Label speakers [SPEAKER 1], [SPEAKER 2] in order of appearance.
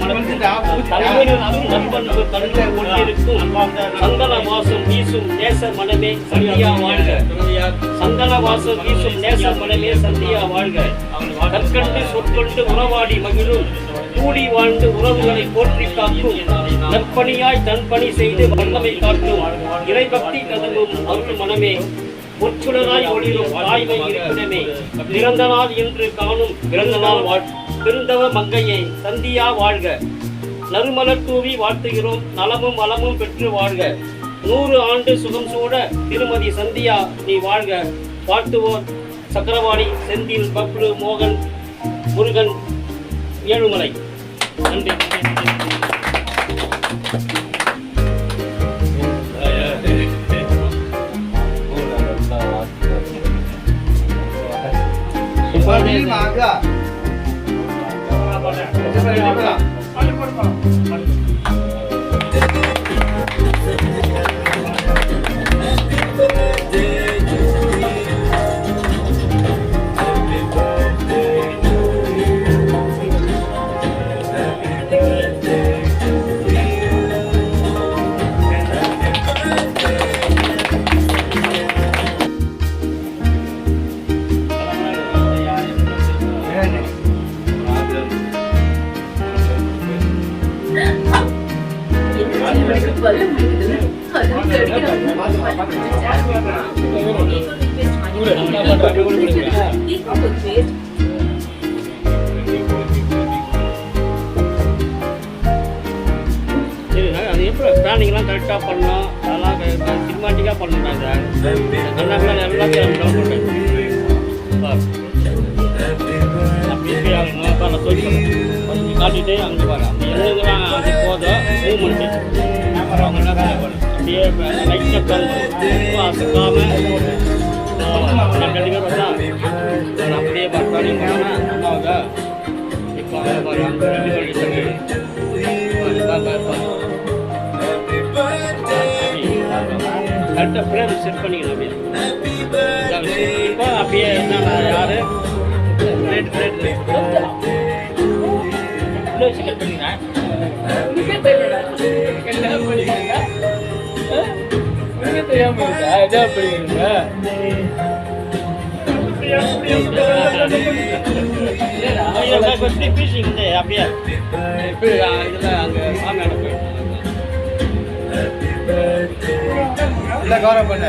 [SPEAKER 1] நற்பண்பு தன்மை கொண்டிருக்கும் சந்தன வாசம் வீசும் நேச மனமே சந்தியா வாழ்க. சந்தன வாசம் வீசும் நேச மனமே சந்தியா வாழ்க. கற்கண்டு சொற்கொண்டு உறவாடி மகிழும் கூடி வாழ்ந்து உறவுகளை போற்றி காக்கும் நற்பணியாய் தன்பணி செய்து வல்லமை காட்டும் இறைபக்தி கதவும் அருள் மனமே பொற்சுடராய் ஒளிரும் தாய்மை இருப்பிடமே பிறந்த நாள் என்று காணும் பிறந்த நாள் பெருந்தவ மங்கையை சந்தியா வாழ்க. நறுமலர் தூவி வாழ்த்துகிறோம் நலமும் வளமும் பெற்று வாழ்க. 100 ஆண்டு சுகம் சூட திருமதி சந்தியா நீ வாழ்க. வாழ்த்துவோர் சக்கரவாணி செந்தில் பப்ளு மோகன் முருகன் ஏழுமலை. நன்றி. பிளானிங்லாம் கரெக்டாக பண்ணோம். அதெல்லாம் சினிமாட்டிக்காக பண்ணணும் சார். எல்லாத்தையும் காட்டிட்டு அங்கே வர அந்த எழுதுலாம் அது போதும் மூவ்மெண்ட்டு அப்படியே லைட்டாக அசுக்காமல் கண்டிப்பாக பார்த்தா அப்படியே பிளானிங் பண்ணோன்னா அம்மாவுக்கா இப்போ கரெக்டாக ஃப்ரேம் செட் பண்ணிக்கணும். இப்போ அப்படியே என்ன யார் ரேட் வச்சு கட் பண்ணிக்கிறேன். பீசிங் அப்படியே இதெல்லாம் அங்கே சாமியான போயிட்டு கௌரவம் பண்ண